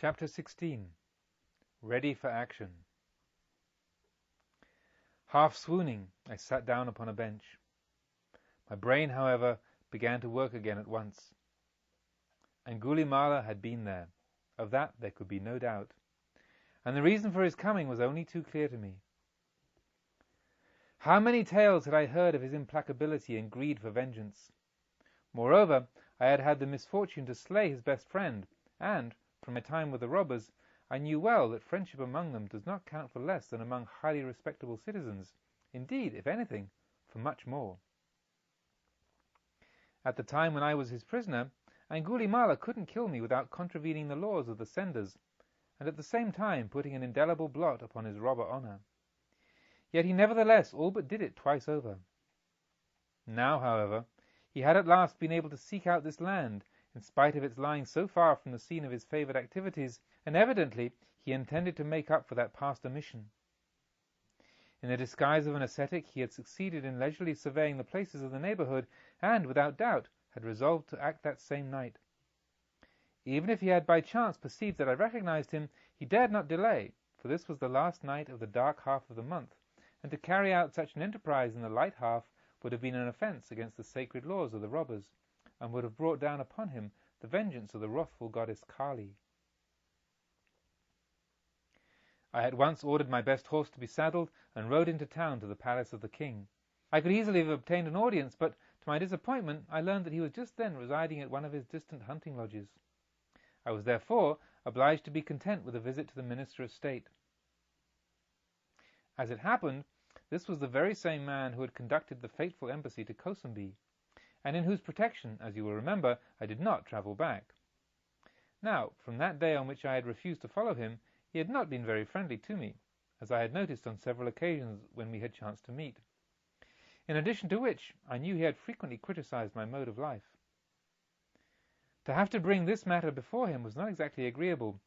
Chapter 16. Ready for Action. Half swooning, I sat down upon a bench. My brain, however, began to work again at once. Angulimala had been there. Of that there could be no doubt. And the reason for his coming was only too clear to me. How many tales had I heard of his implacability and greed for vengeance! Moreover, I had had the misfortune to slay his best friend, and, from my time with the robbers, I knew well that friendship among them does not count for less than among highly respectable citizens, indeed, if anything, for much more. At the time when I was his prisoner, Angulimala couldn't kill me without contravening the laws of the senders, and at the same time putting an indelible blot upon his robber honor. Yet he nevertheless all but did it twice over. Now, however, he had at last been able to seek out this land, in spite of its lying so far from the scene of his favored activities, and evidently he intended to make up for that past omission. In the disguise of an ascetic, he had succeeded in leisurely surveying the places of the neighborhood, and, without doubt, had resolved to act that same night. Even if he had by chance perceived that I recognized him, he dared not delay, for this was the last night of the dark half of the month, and to carry out such an enterprise in the light half would have been an offense against the sacred laws of the robbers, and would have brought down upon him the vengeance of the wrathful goddess Kali. I at once ordered my best horse to be saddled and rode into town to the palace of the king. I could easily have obtained an audience, but to my disappointment I learned that he was just then residing at one of his distant hunting lodges. I was therefore obliged to be content with a visit to the Minister of State. As it happened, this was the very same man who had conducted the fateful embassy to Kosambi, and in whose protection, as you will remember, I did not travel back. Now, from that day on which I had refused to follow him, he had not been very friendly to me, as I had noticed on several occasions when we had chanced to meet. In addition to which, I knew he had frequently criticized my mode of life. To have to bring this matter before him was not exactly agreeable.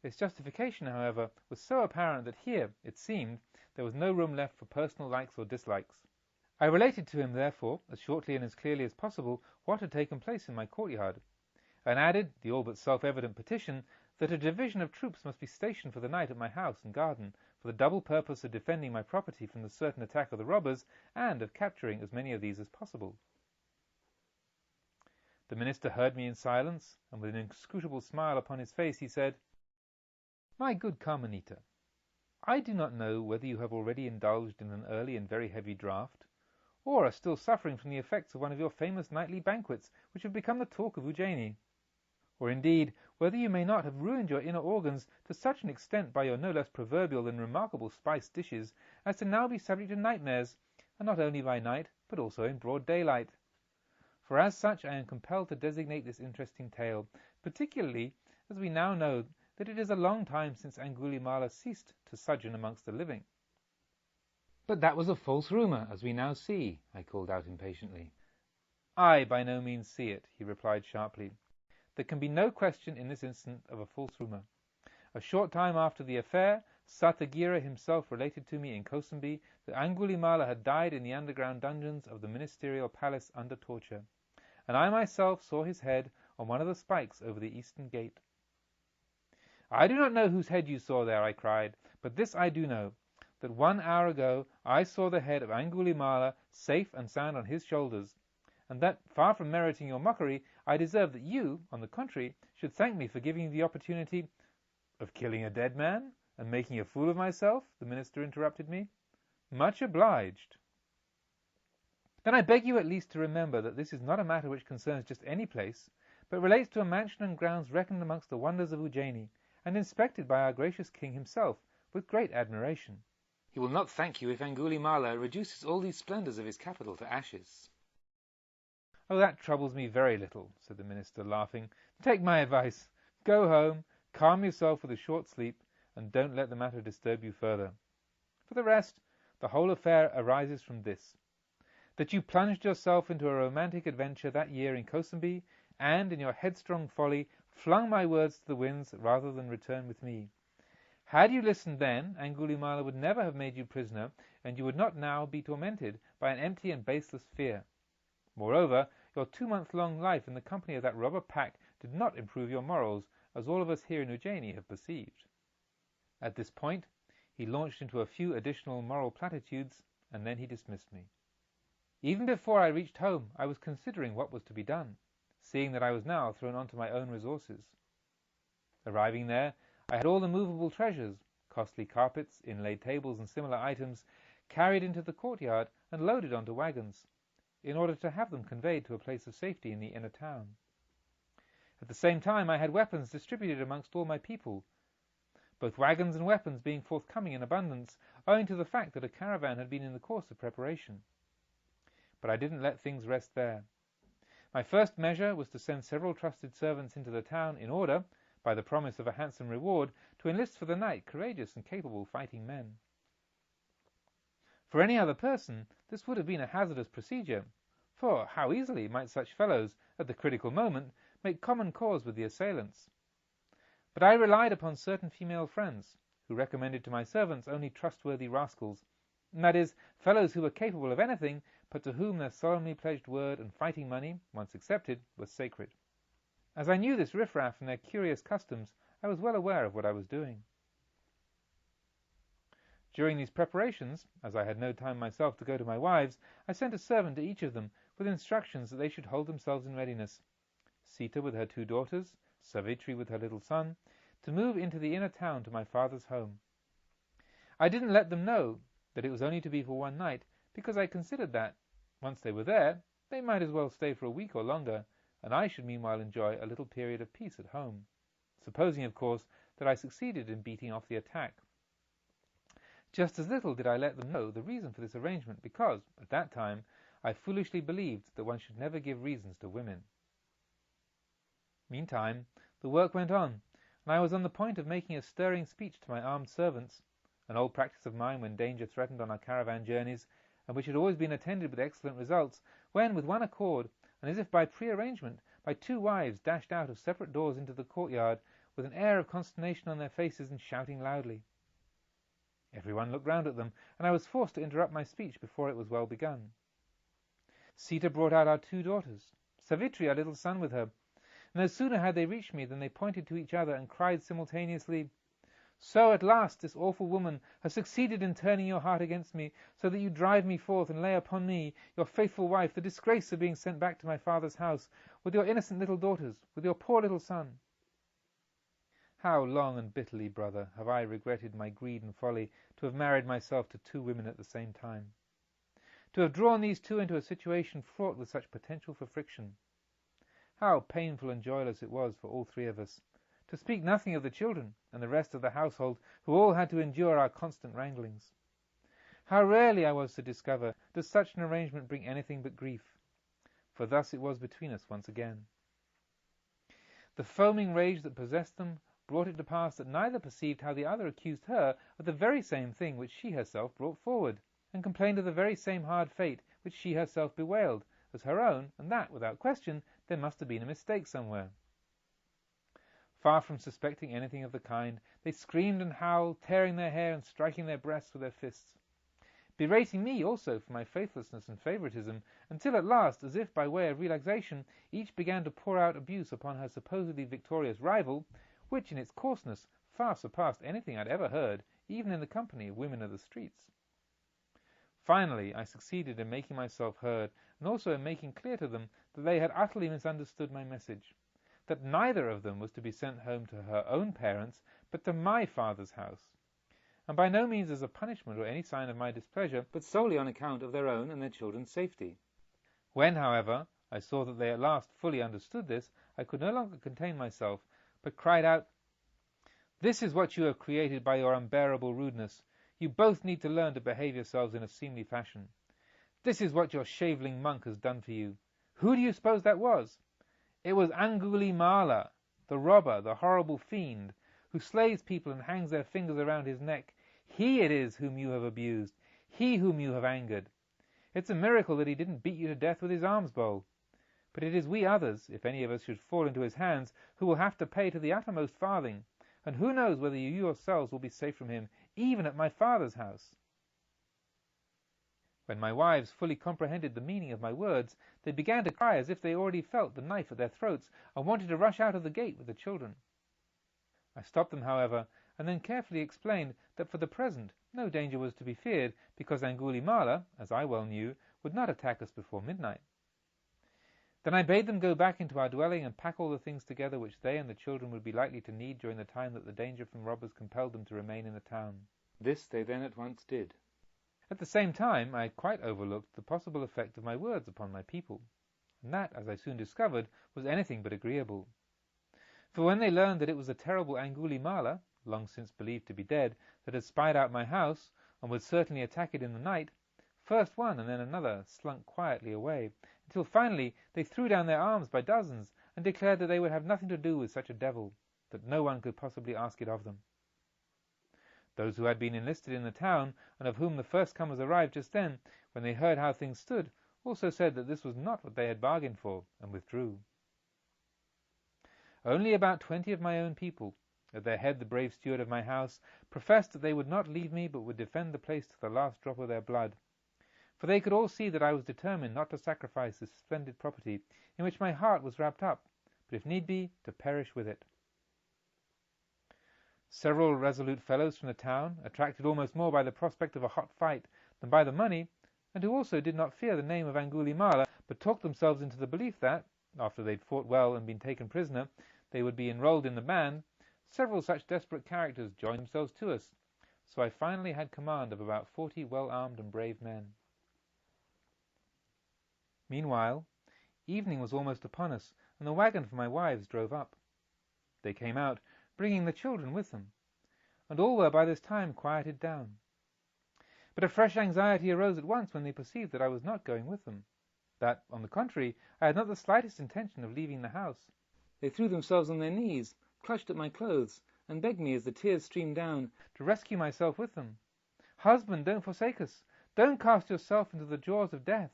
Its justification, however, was so apparent that here, it seemed, there was no room left for personal likes or dislikes. I related to him, therefore, as shortly and as clearly as possible, what had taken place in my courtyard, and added the all but self-evident petition that a division of troops must be stationed for the night at my house and garden, for the double purpose of defending my property from the certain attack of the robbers, and of capturing as many of these as possible. The minister heard me in silence, and with an inscrutable smile upon his face he said, "My good Kamanita, I do not know whether you have already indulged in an early and very heavy draught, or are still suffering from the effects of one of your famous nightly banquets, which have become the talk of Ujjaini, or indeed whether you may not have ruined your inner organs to such an extent by your no less proverbial than remarkable spiced dishes as to now be subject to nightmares, and not only by night, but also in broad daylight. For as such I am compelled to designate this interesting tale, particularly as we now know that it is a long time since Angulimala ceased to sojourn amongst the living." "But that was a false rumor, as we now see," I called out impatiently. "I by no means see it," he replied sharply. "There can be no question in this instance of a false rumor. A short time after the affair, Satagira himself related to me in Kosambi that Angulimala had died in the underground dungeons of the ministerial palace under torture, and I myself saw his head on one of the spikes over the eastern gate." "I do not know whose head you saw there," I cried, "but this I do know, that 1 hour ago I saw the head of Angulimala safe and sound on his shoulders, and that, far from meriting your mockery, I deserve that you, on the contrary, should thank me for giving you the opportunity—" "Of killing a dead man, and making a fool of myself?" the minister interrupted me. "Much obliged." "Then I beg you at least to remember that this is not a matter which concerns just any place, but relates to a mansion and grounds reckoned amongst the wonders of Ujjaini, and inspected by our gracious king himself with great admiration. He will not thank you if Angulimala reduces all these splendors of his capital to ashes." "Oh, that troubles me very little," said the minister, laughing. "Take my advice. Go home, calm yourself with a short sleep, and don't let the matter disturb you further. For the rest, the whole affair arises from this: that you plunged yourself into a romantic adventure that year in Kosambi, and, in your headstrong folly, flung my words to the winds rather than return with me. Had you listened then, Angulimala would never have made you prisoner, and you would not now be tormented by an empty and baseless fear. Moreover, your 2-month-long life in the company of that robber pack did not improve your morals, as all of us here in Ujjaini have perceived. At this point, he launched into a few additional moral platitudes, and then he dismissed me. Even before I reached home, I was considering what was to be done, seeing that I was now thrown onto my own resources. Arriving there, I had all the movable treasures, costly carpets, inlaid tables, and similar items, carried into the courtyard and loaded onto wagons, in order to have them conveyed to a place of safety in the inner town. At the same time, I had weapons distributed amongst all my people, both wagons and weapons being forthcoming in abundance, owing to the fact that a caravan had been in the course of preparation. But I didn't let things rest there. My first measure was to send several trusted servants into the town in order, by the promise of a handsome reward, to enlist for the night courageous and capable fighting men. For any other person, this would have been a hazardous procedure, for how easily might such fellows, at the critical moment, make common cause with the assailants. But I relied upon certain female friends, who recommended to my servants only trustworthy rascals, and that is, fellows who were capable of anything, but to whom their solemnly pledged word and fighting money, once accepted, was sacred. As I knew this riffraff and their curious customs, I was well aware of what I was doing. During these preparations, as I had no time myself to go to my wives, I sent a servant to each of them, with instructions that they should hold themselves in readiness. Sita with her 2 daughters, Savitri with her little son, to move into the inner town to my father's home. I didn't let them know that it was only to be for one night, because I considered that, once they were there, they might as well stay for a week or longer, and I should meanwhile enjoy a little period of peace at home, supposing, of course, that I succeeded in beating off the attack. Just as little did I let them know the reason for this arrangement, because, at that time, I foolishly believed that one should never give reasons to women. Meantime, the work went on, and I was on the point of making a stirring speech to my armed servants, an old practice of mine when danger threatened on our caravan journeys, and which had always been attended with excellent results, when, with one accord, and as if by pre-arrangement, my 2 wives dashed out of separate doors into the courtyard, with an air of consternation on their faces and shouting loudly. Everyone looked round at them, and I was forced to interrupt my speech before it was well begun. Sita brought out our 2 daughters, Savitri our little son with her, and no sooner had they reached me than they pointed to each other and cried simultaneously, "So at last this awful woman has succeeded in turning your heart against me, so that you drive me forth and lay upon me, your faithful wife, the disgrace of being sent back to my father's house, with your innocent little daughters, with your poor little son." How long and bitterly, brother, have I regretted my greed and folly to have married myself to 2 women at the same time, to have drawn these 2 into a situation fraught with such potential for friction. How painful and joyless it was for all 3 of us, to speak nothing of the children and the rest of the household, who all had to endure our constant wranglings. How rarely I was to discover, does such an arrangement bring anything but grief, for thus it was between us once again. The foaming rage that possessed them brought it to pass that neither perceived how the other accused her of the very same thing which she herself brought forward, and complained of the very same hard fate which she herself bewailed as her own, and that, without question, there must have been a mistake somewhere. Far from suspecting anything of the kind, they screamed and howled, tearing their hair and striking their breasts with their fists, berating me also for my faithlessness and favoritism, until at last, as if by way of relaxation, each began to pour out abuse upon her supposedly victorious rival, which in its coarseness far surpassed anything I'd ever heard, even in the company of women of the streets. Finally, I succeeded in making myself heard, and also in making clear to them that they had utterly misunderstood my message, that neither of them was to be sent home to her own parents, but to my father's house, and by no means as a punishment or any sign of my displeasure, but solely on account of their own and their children's safety. When, however, I saw that they at last fully understood this, I could no longer contain myself, but cried out, "This is what you have created by your unbearable rudeness. You both need to learn to behave yourselves in a seemly fashion. This is what your shaveling monk has done for you. Who do you suppose that was? It was Angulimala, the robber, the horrible fiend, who slays people and hangs their fingers around his neck. He it is whom you have abused, he whom you have angered. It's a miracle that he didn't beat you to death with his alms bowl. But it is we others, if any of us should fall into his hands, who will have to pay to the uttermost farthing, and who knows whether you yourselves will be safe from him, even at my father's house." When my wives fully comprehended the meaning of my words, they began to cry as if they already felt the knife at their throats, and wanted to rush out of the gate with the children. I stopped them, however, and then carefully explained that for the present no danger was to be feared, because Angulimala, as I well knew, would not attack us before midnight. Then I bade them go back into our dwelling and pack all the things together which they and the children would be likely to need during the time that the danger from robbers compelled them to remain in the town. This they then at once did. At the same time, I had quite overlooked the possible effect of my words upon my people, and that, as I soon discovered, was anything but agreeable. For when they learned that it was the terrible Angulimala, long since believed to be dead, that had spied out my house, and would certainly attack it in the night, first one and then another slunk quietly away, until finally they threw down their arms by dozens, and declared that they would have nothing to do with such a devil, that no one could possibly ask it of them. Those who had been enlisted in the town, and of whom the first comers arrived just then, when they heard how things stood, also said that this was not what they had bargained for, and withdrew. Only about 20 of my own people, at their head the brave steward of my house, professed that they would not leave me, but would defend the place to the last drop of their blood, for they could all see that I was determined not to sacrifice this splendid property, in which my heart was wrapped up, but if need be, to perish with it. Several resolute fellows from the town, attracted almost more by the prospect of a hot fight than by the money, and who also did not fear the name of Angulimala, but talked themselves into the belief that, after they'd fought well and been taken prisoner, they would be enrolled in the band, several such desperate characters joined themselves to us, so I finally had command of about 40 well-armed and brave men. Meanwhile, evening was almost upon us, and the wagon for my wives drove up. They came out, bringing the children with them, and all were by this time quieted down. But a fresh anxiety arose at once when they perceived that I was not going with them, that, on the contrary, I had not the slightest intention of leaving the house. They threw themselves on their knees, clutched at my clothes, and begged me, as the tears streamed down, to rescue myself with them. "Husband, don't forsake us! Don't cast yourself into the jaws of death!"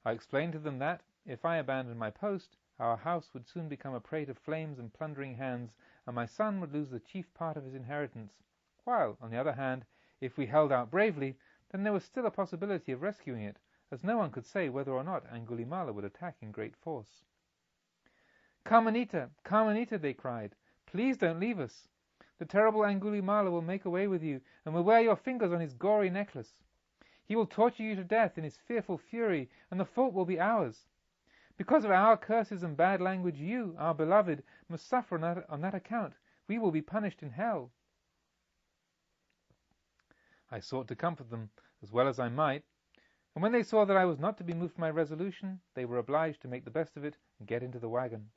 I explained to them that, if I abandoned my post, our house would soon become a prey to flames and plundering hands, and my son would lose the chief part of his inheritance, while, on the other hand, if we held out bravely, then there was still a possibility of rescuing it, as no one could say whether or not Angulimala would attack in great force. "Kamanita, Kamanita," they cried, "please don't leave us. The terrible Angulimala will make away with you, and will wear your fingers on his gory necklace. He will torture you to death in his fearful fury, and the fault will be ours. Because of our curses and bad language, you, our beloved, must suffer on that account. We will be punished in hell." I sought to comfort them as well as I might, and when they saw that I was not to be moved from my resolution, they were obliged to make the best of it and get into the wagon.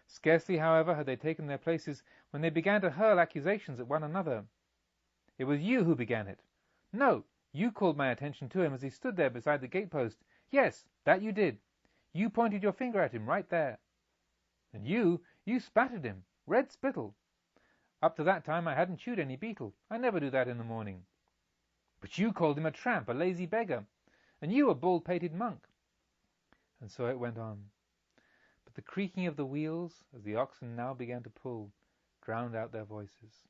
Scarcely, however, had they taken their places when they began to hurl accusations at one another. "It was you who began it." "No, you called my attention to him as he stood there beside the gatepost." "Yes, that you did. You pointed your finger at him right there." "And you spattered him, red spittle." "Up to that time I hadn't chewed any beetle. I never do that in the morning." "But you called him a tramp, a lazy beggar. And you a bald-pated monk." And so it went on. But the creaking of the wheels, as the oxen now began to pull, drowned out their voices.